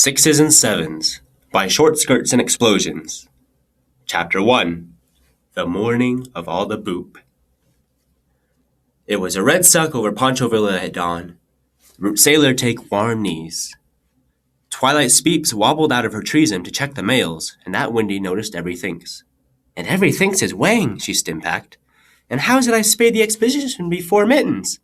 Sixes and Sevens by Short Skirts and Explosions. Chapter 1 The Morning of All the Boop. It was a red suck over Poncho Villa at dawn. Sailor take warm knees. Twilight Speeps wobbled out of her treason to check the mails, and that Windy noticed everythinks. And everythinks is Wang, she stimpacked. And how did I spade the exposition before mittens?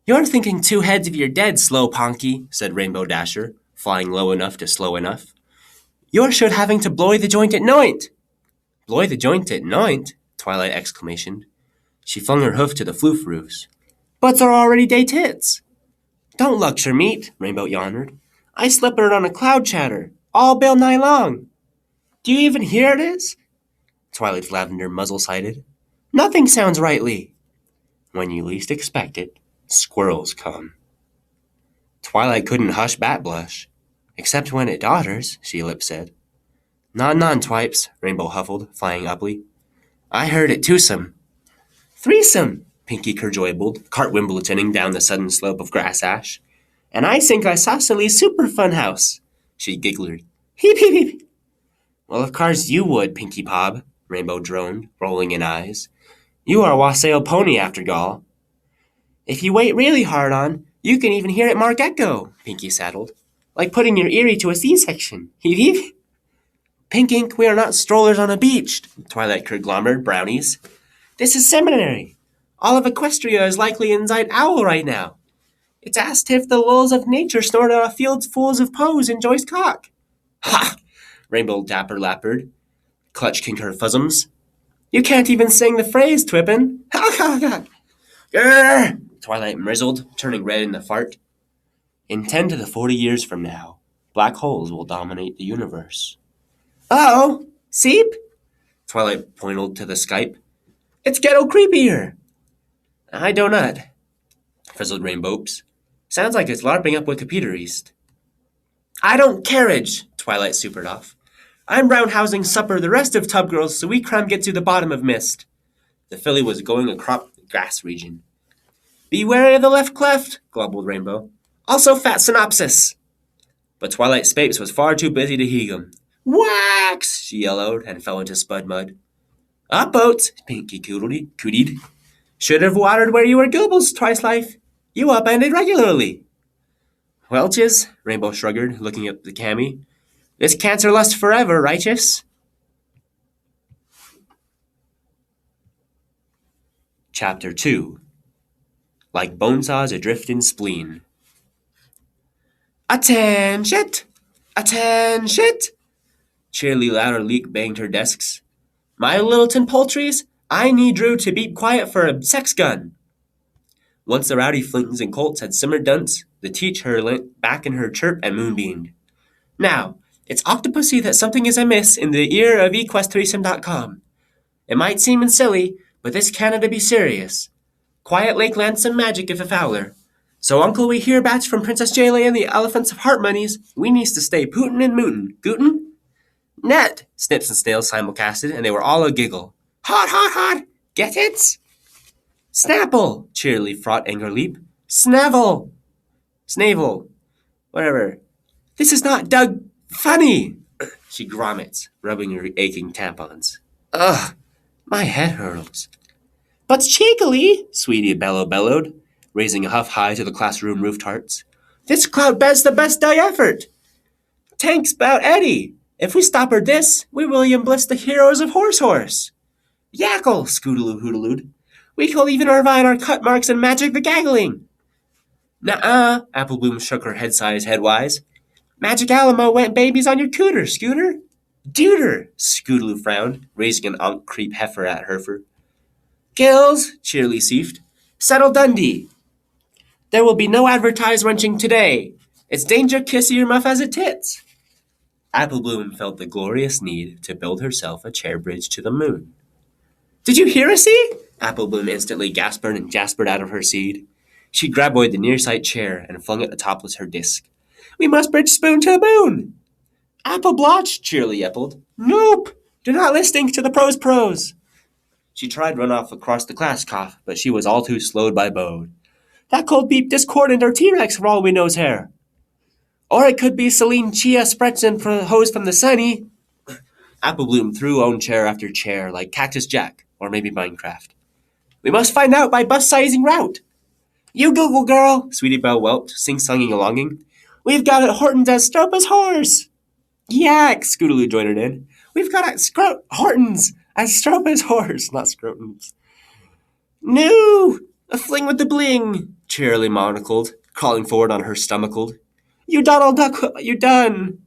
You're thinking two heads of your dead, slow ponky, said Rainbow Dasher, flying low enough to slow enough. You're should having to bloy the joint at noint. Bloy the joint at noint? Twilight exclamationed. She flung her hoof to the floof roofs. Butts are already day tits. Don't lecture meat, Rainbow yawnered. I slippered on a cloud chatter, all bill night long. Do you even hear it is? Twilight's lavender muzzle-sided. Nothing sounds rightly. When you least expect it, squirrels come. Twilight couldn't hush bat blush. Except when it daughters, she lip said. Non, Twipes, Rainbow huffled, flying uply. I heard it twosome. Threesome, Pinky kerjoibled, cart wimbletoning down the sudden slope of grass ash. And I think I saw Silly's super fun house, she giggled. Heep, heep, heep. Well, of course you would, Pinky Pob, Rainbow droned, rolling in eyes. You are a wassail pony after gall. If you wait really hard on, you can even hear it mark echo, Pinky saddled. Like putting your ear to a C-section. Heep, heep. Pink ink, we are not strollers on a beach, Twilight conglomerated brownies. This is seminary. All of Equestria is likely inside owl right now. It's asked if the lulls of nature snored on a field full of pose in Joyce cock. Ha! Rainbow dapper lappered, clutching her fuzzums. You can't even sing the phrase, Twippin. Ha ha ha! Grrr! Twilight mrizzled, turning red in the fart. In 10 to the 40 years from now, black holes will dominate the universe. Uh-oh! Seep? Twilight pointed to the Skype. It's ghetto creepier. I do not, frizzled Rainbowps. Sounds like it's LARPing up Wikipedia East. I don't carriage, Twilight supered off. I'm roundhousing supper the rest of Tub Girls so we cram get to the bottom of mist. The filly was going across the grass region. Be wary of the left cleft, globbled Rainbow. Also fat synopsis. But Twilight Spapes was far too busy to heed him. Wax! She yellowed and fell into spud mud. Up boats, Pinky cootied. Should have watered where you were gilbles twice life. You upended regularly. Welches, Rainbow shrugged, looking at the cami. This cancer lust forever, righteous. Chapter 2 Like bonesaws adrift in spleen. Attention! Attention! Cheerily louder Leek banged her desks. My Littleton poultries, I need Drew to be quiet for a sex gun. Once the rowdy flings and colts had simmered dunce, the teacher leant back in her chirp and moonbeamed. Now, it's Octopussy that something is amiss in the ear of equestrianism.com. It might seem silly, but this Canada be serious. Quiet Lake lands some magic if a fowler. So uncle we hear bats from Princess Jayla and the elephants of heart monies, we needs to stay pootin' and mootin'. Gootin'? Net, Snips and Snails simulcasted, and they were all a giggle. Hot, hot, hot! Get it? Snapple! Cheerily fraught Anger Leap. Snavel! Snavel. Whatever. This is not Doug funny! She grommets, rubbing her aching tampons. Ugh! My head hurls. But cheekily, Sweetie bellowed, raising a huff high to the classroom roof tarts. This cloud bed's the best day effort. Tanks bout Eddie. If we stop her this, we William Bliss the heroes of Horse. Yackle, Scootaloo hootalooed. We call even Irvine our cut marks and magic the gaggling. Nuh-uh, Applebloom shook her head-size headwise. Magic Alamo went babies on your cooter, Scooter. Duder, Scootaloo frowned, raising an onk creep heifer at Herfer. Gills, cheerily seifed. Settle Dundee. There will be no advertise wrenching today. It's danger kiss your muff as it tits. Applebloom felt the glorious need to build herself a chair bridge to the moon. Did you hear us, see? Applebloom instantly gasped and jaspered out of her seed. She graboid the near-sight chair and flung it atopless her disc. We must bridge spoon to the moon. Appleblotch, cheerily yeppled. Nope, do not listen to the pros. She tried run off across the class cough, but she was all too slowed by Bode. That cold beep discordant or T-Rex for all we knows hair. Or it could be Celine Chia Spretzen from Hose from the Sunny. Apple Bloom threw on chair after chair like Cactus Jack, or maybe Minecraft. We must find out by bus-sizing route. You Google girl, Sweetie Belle whelped, sing-songing alonging. We've got it Horton's as Stropa's horse. Yak, Scootaloo joined in. We've got it Horton's as Stropa's horse, not Scrotum's. No, a fling with the bling, cheerily monocled, crawling forward on her stomachled. You Donald Duck, you done.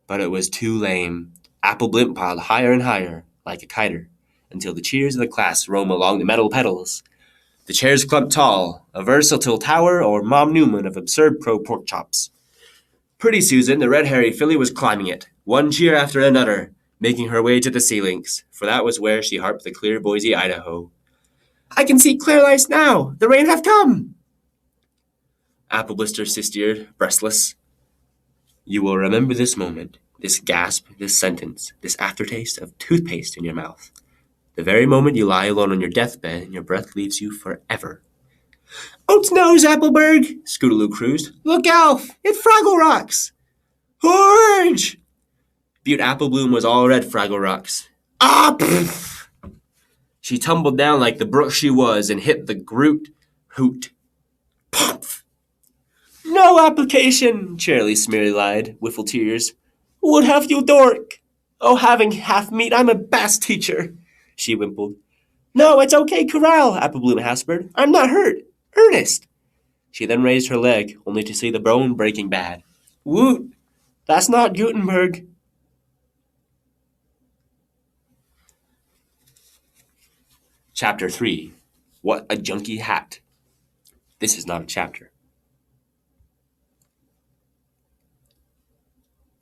But it was too lame. Apple Blimp piled higher and higher, like a kiter, until the cheers of the class roam along the metal pedals. The chairs clumped tall, a versatile tower or Mom Newman of absurd pro pork chops. Pretty Susan, the red-hairy filly, was climbing it, one cheer after another, making her way to the ceilings, for that was where she harped the clear Boise, Idaho. I can see clear lights now! The rain have come! Apple Blister sistered, breathless. You will remember this moment, this gasp, this sentence, this aftertaste of toothpaste in your mouth. The very moment you lie alone on your deathbed and your breath leaves you forever. Oats nose, Appleberg, Scootaloo cruised. Look, Alf, it Fraggle Rocks. Orange! Butte Applebloom was all red Fraggle Rocks. Ah, pfft! She tumbled down like the brook she was and hit the Groot hoot. Pumph! No application, Charlie Smeary lied, whiffle tears. Would have you dork. Oh, having half meat, I'm a bass teacher, she wimpled. No, it's okay, Corral, Applebloom haspered. I'm not hurt. Ernest. She then raised her leg, only to see the bone breaking bad. Woot! That's not Gutenberg. Chapter 3. What a Junky Hat. This is not a chapter.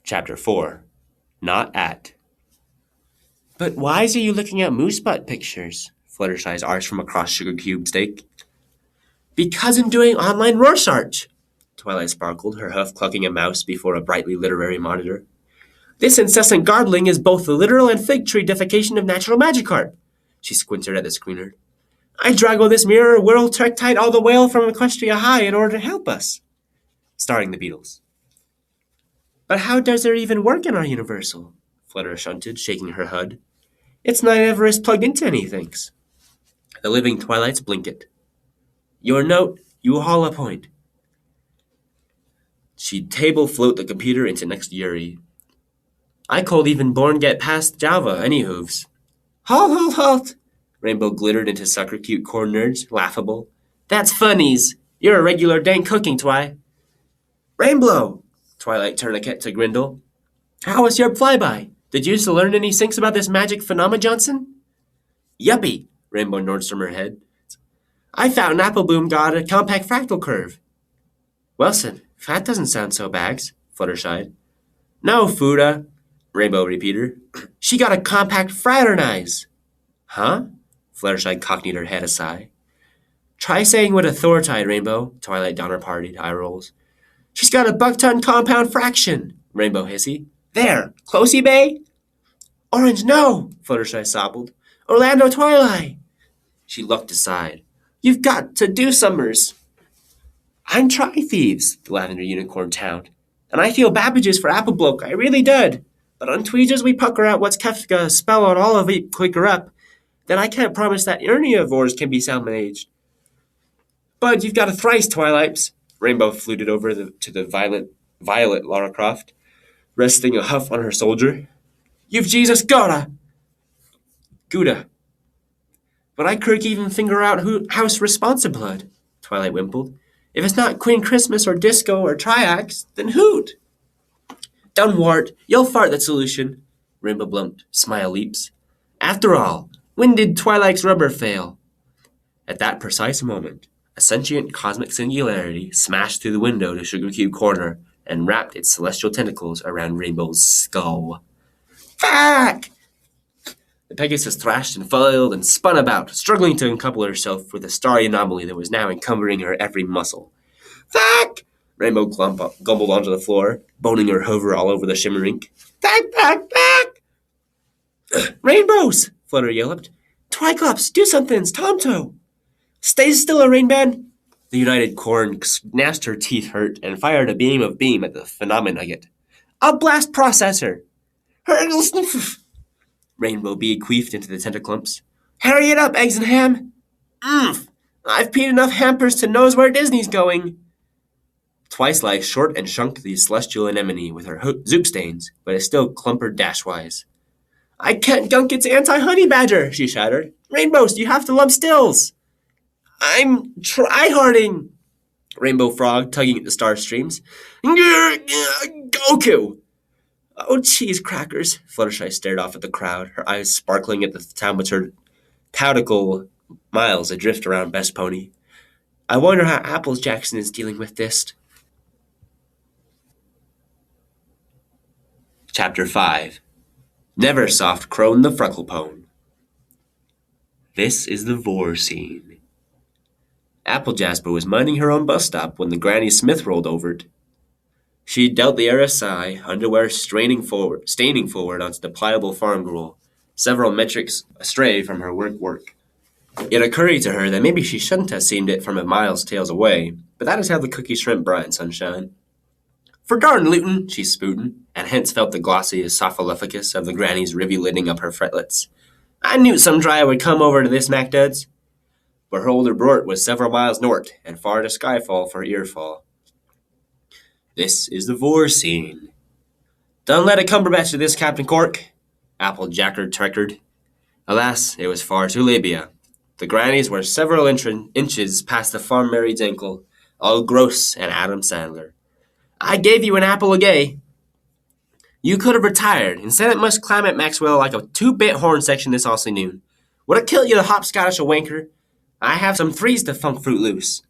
Chapter 4. Not at. But why are you looking at moose butt pictures? Fluttershy's arched from across Sugar Cube Steak. Because I'm doing online Rorschach, Twilight sparkled, her hoof clucking a mouse before a brightly literary monitor. This incessant garbling is both the literal and fig tree defecation of natural magic art. She squinted at the screener. I draggle this mirror world tectite all the whale from Equestria High in order to help us. Starring the Beatles. But how does there even work in our universal? Flutter shunted, shaking her hood. It's not ever as plugged into anything. The living Twilights blinket. Your note, you haul a point. She'd table float the computer into next Yuri. I could even born get past Java, any hooves. Halt! Rainbow glittered into sucker cute corn nerds, laughable. That's funnies. You're a regular dank cooking, Twi. Rainbow! Twilight tourniquet to Grindle. How was your flyby? Did you learn any sinks about this magic phenomena, Johnson? Yuppie, Rainbow Nordstrom her head. I found Applebloom got a compact fractal curve. Wilson, that doesn't sound so bags, Fluttershy. No, Fuda, Rainbow repeated. She got a compact fraternize. Huh? Fluttershy cockneyed her head aside. Try saying with authority, Rainbow, Twilight Donner partied, eye rolls. She's got a buck-ton compound fraction, Rainbow hissy. There, closey bay? Orange, no, Fluttershy sobbled. Orlando Twilight. She looked aside. You've got to do summers. I'm Tri-Thieves, the Lavender Unicorn towned. And I feel babbages for Applebloke, I really did. But on Tweezers we pucker out what's Kefka spell on all of it quicker up. Then I can't promise that any of ours can be sound-managed. But you've got a thrice, Twilights. Rainbow fluted over to the violet Lara Croft, resting a huff on her soldier. You've Jesus Gouda. But I can't even figure out who house responsiblood, Twilight wimpled. If it's not Queen Christmas or Disco or Triax, then hoot. Don't wart, you'll fart that solution, Rainbow blumped, smile leaps. After all, when did Twilight's rubber fail? At that precise moment, a sentient cosmic singularity smashed through the window to Sugar Cube Corner and wrapped its celestial tentacles around Rainbow's skull. Fuck! The Pegasus thrashed and flailed and spun about, struggling to uncouple herself with the starry anomaly that was now encumbering her every muscle. Fuck! Rainbow gumbled onto the floor, boning her hover all over the shimmerink. Back! Rainbows! Flutter yelped. Twyclops, do something, Tomto! Stay still, Rainband! The United Corn gnashed her teeth hurt and fired a beam of beam at the phenomenugget. A blast processor! Rainbow Bee queefed into the tender clumps. Hurry it up, eggs and ham! I've peed enough hampers to knows where Disney's going. Twice Life short and shunked the celestial anemone with her zoop stains, but it still clumpered dashwise. I can't gunk its anti-honey badger, she shattered. Rainbows, you have to love stills. I'm tryharding. Rainbow Frog tugging at the star streams. Goku! Oh, cheese crackers. Fluttershy stared off at the crowd, her eyes sparkling at the tautical miles adrift around Best Pony. I wonder how Apples Jackson is dealing with this. Chapter 5. Neversoft Crone the Frecklepone. This is the Vor scene. Apple Jasper was minding her own bus stop when the Granny Smith rolled over it. She dealt the air a sigh, underwear staining forward onto the pliable farm gruel, several metrics astray from her work. It occurred to her that maybe she shouldn't have seen it from a mile's tails away, but that is how the cookie shrimp brine, sunshine. For darn Luton, she spootin', and hence felt the glossy esophagus of the Granny's rivulitting up her fretlets. I knew some dry would come over to this MacDuds. But her older Brort was several miles north, and far to Skyfall for earfall. This is the Vor scene. Don't let it Cumberbatch to this, Captain Cork, Applejacker treckered. Alas, it was far too labia. The Grannies were several inches past the farm Mary's ankle, all gross and Adam Sandler. I gave you an apple a gay. You could have retired. Instead, it must climb at Maxwell like a 2-bit horn section this Aussie noon. Would have killed you to hopscotch a wanker. I have some threes to funk fruit loose.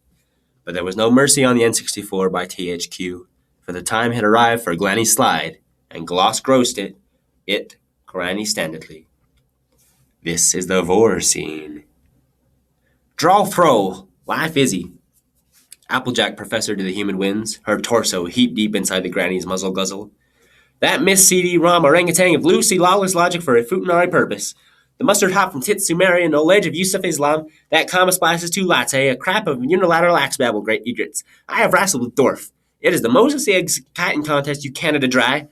But there was no mercy on the N64 by THQ, for the time had arrived for Granny's slide, and Gloss grossed it, Granny standedly. This is the Vor scene. Draw throw, life izzy. Applejack professor to the human winds, her torso heap deep inside the Granny's muzzle guzzle. That Miss CD-ROM orangutan of Lucy lawless logic for a futanari purpose. The mustard hop from Tits Sumerian, no ledge of Yusuf Islam, that comma spices to latte, a crap of unilateral axe babble, great egrets. I have wrestled with Dorf. It is the Moses eggs kiting contest, you Canada dry.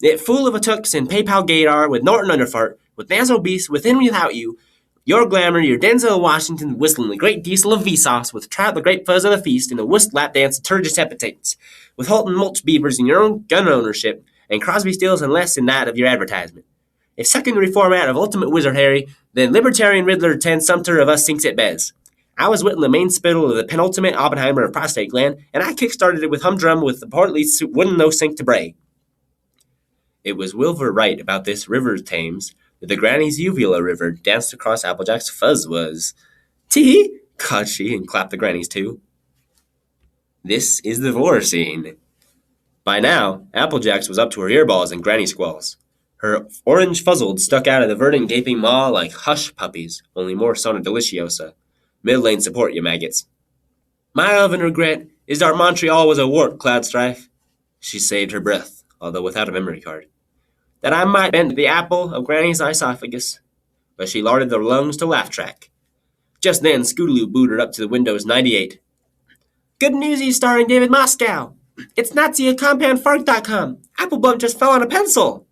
It fool of a tux and PayPal gaydar with Norton underfart, with Nazo beast, within without you. Your glamour, your Denzel Washington whistling the great diesel of Vsauce, with Trout the great fuzz of the feast, and the whisk lap dance of Turgis hepatitis, with Holton mulch beavers in your own gun ownership, and Crosby Stills and less in that of your advertisement. If secondary format of Ultimate Wizard Harry, then Libertarian Riddler 10 Sumter of us sinks at Bez. I was within the main spittle of the penultimate Oppenheimer of prostate gland, and I kick-started it with humdrum with the portly wooden no sink to bray. It was Wilbur right about this river Thames, that the Granny's uvula river danced across Applejack's fuzz was. Tee-hee, cawed she, and clapped the Granny's too. This is the Vor scene. By now, Applejack's was up to her earballs in Granny squalls. Her orange fuzzled stuck out of the verdant gaping maw like hush puppies, only more sona deliciosa. Mid-lane support, you maggots. My oven regret is that Montreal was a wart, Cloudstrife. She saved her breath, although without a memory card. That I might bend the apple of Granny's esophagus. But she larded their lungs to laugh track. Just then, Scootaloo booted up to the Windows 98. Good newsies starring David Moscow. It's Nazi at compoundfark.com. Applebump just fell on a pencil.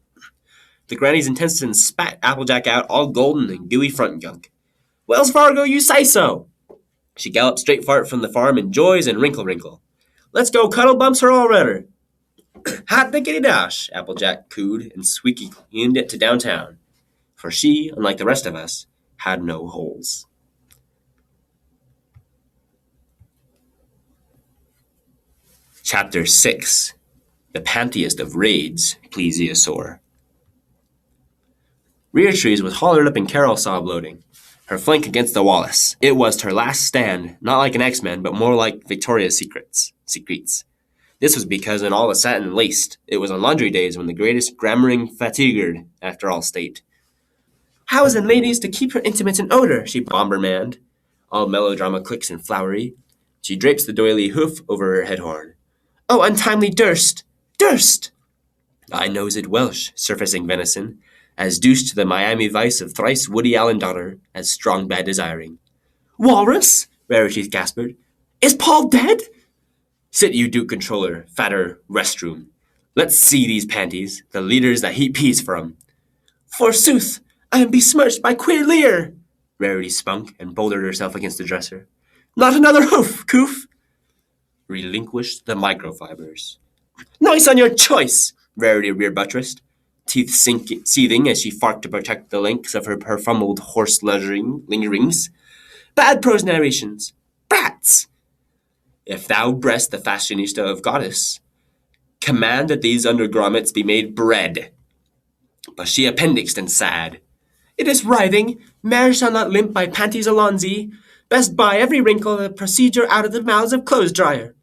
The Granny's intestines spat Applejack out all golden and gooey front gunk. Wells Fargo, you say so. She galloped straight fart from the farm in joys and wrinkle. Let's go cuddle bumps her all runner. Hot diggity dosh, Applejack cooed and squeaky cleaned it to downtown. For she, unlike the rest of us, had no holes. Chapter 6. The pantiest of raids, plesiosaur. Rear Trees was hollered up in Carol sob loading, her flank against the Wallace. It was her last stand, not like an X-Men, but more like Victoria's Secrets. This was because in all the satin laced, it was on laundry days when the greatest grammaring fatigued after all state. How is a ladies to keep her intimates in odor, she bombermanned. All melodrama clicks and flowery. She drapes the doily hoof over her head horn. Oh, untimely durst! Durst! I knows it Welsh, surfacing venison, as deuced to the Miami vice of thrice Woody Allen daughter, as strong bad desiring. Walrus! Rarity gasped. Is Paul dead? Sit you, Duke Controller, fatter restroom. Let's see these panties, the leaders that he pees from. Forsooth, I am besmirched by queer Lear, Rarity spunk and bouldered herself against the dresser. Not another hoof, coof! Relinquished the microfibers. Nice on your choice, Rarity rear buttressed, teeth seething as she farked to protect the links of her perfumbled horse lingerings. Bad prose narrations. Brats! If thou breast the fashionista of goddess, command that these undergrommets be made bread. But she appendixed and sad. It is writhing, mare shall not limp by panties alonzi, best buy every wrinkle of the procedure out of the mouths of clothes dryer.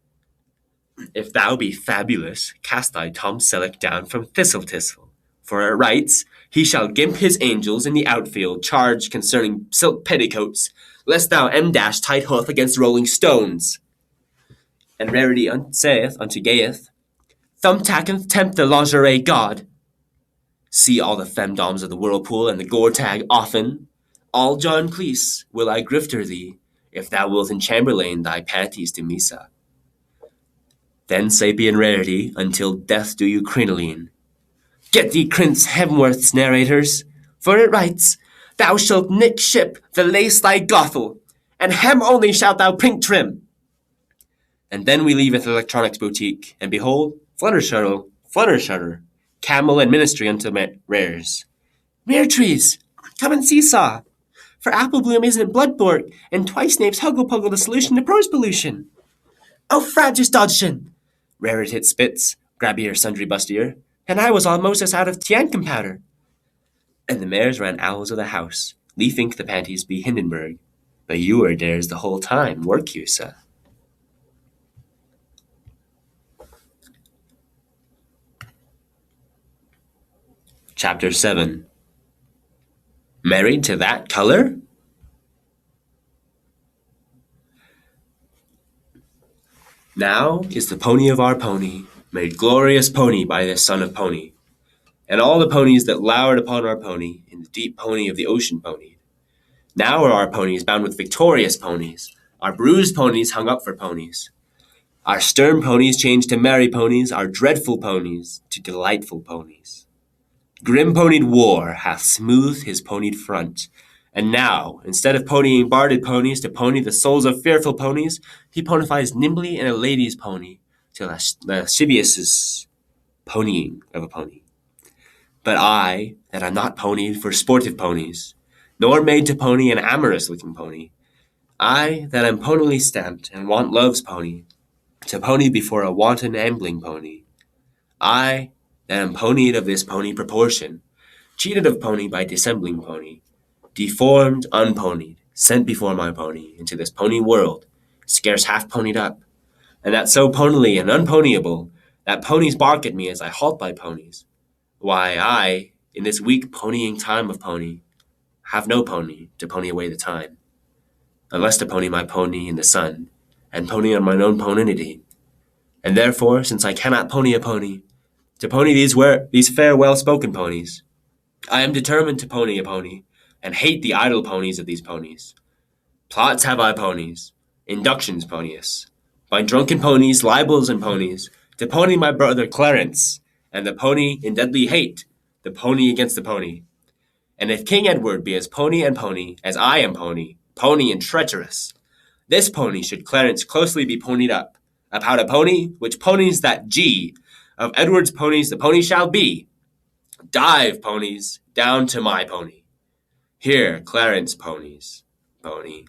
If thou be fabulous, cast thy Tom Selleck down from Thistle Tistle, for it writes, he shall gimp his angels in the outfield, charge concerning silk petticoats, lest thou dash tight hoof against rolling stones. And Rarity saith unto Gayeth, Thumbtack and tempt the lingerie god. See all the femdoms of the whirlpool and the gore-tag often. All John Cleese will I grifter thee, if thou wilt in Chamberlain thy panties to Misa. Then sapient Rarity, until death do you crinoline. Get thee Prince Hemworth's narrators, for it writes, thou shalt nick ship the lace thy gothel, and hem only shalt thou pink trim. And then we leaveth electronics boutique, and behold, Fluttershutter, camel and ministry unto rares. Rare trees, come and seesaw, for apple bloom isn't bloodbork, and twice Snape's huggle-puggle the solution to prose pollution. Oh, fragis dodgin! Raretit spits, grabbier sundry bustier, and I was almost as out of Tiancum powder. And the mares ran owls of the house, thee think the panties be Hindenburg, but you were dares the whole time, work you, sir. Chapter 7. Married to that color? Now is the pony of our pony, made glorious pony by this son of pony, and all the ponies that lowered upon our pony, in the deep pony of the ocean ponied. Now are our ponies bound with victorious ponies, our bruised ponies hung up for ponies. Our stern ponies changed to merry ponies, our dreadful ponies to delightful ponies. Grim-ponied War hath smoothed his ponied front, and now, instead of ponying barded ponies to pony the souls of fearful ponies, he ponifies nimbly in a lady's pony to lascivious's ponying of a pony. But I, that am not ponied for sportive ponies, nor made to pony an amorous-looking pony, I, that am ponily stamped and want love's pony, to pony before a wanton ambling pony, I, that am ponied of this pony proportion, cheated of pony by dissembling pony, deformed, unponied, sent before my pony into this pony world, scarce half ponied up, and that so ponily and unponyable, that ponies bark at me as I halt by ponies. Why, I, in this weak ponying time of pony, have no pony to pony away the time, unless to pony my pony in the sun, and pony on mine own poninity. And therefore, since I cannot pony a pony, to pony these fair well-spoken ponies, I am determined to pony a pony, and hate the idle ponies of these ponies. Plots have I ponies, inductions ponies, by drunken ponies, libels and ponies, to pony my brother Clarence, and the pony in deadly hate, the pony against the pony. And if King Edward be as pony as I am pony and treacherous, this pony should Clarence closely be ponied up, about a pony which ponies that G, of Edward's ponies the pony shall be. Dive, ponies, down to my pony. Here, Clarence ponies, pony.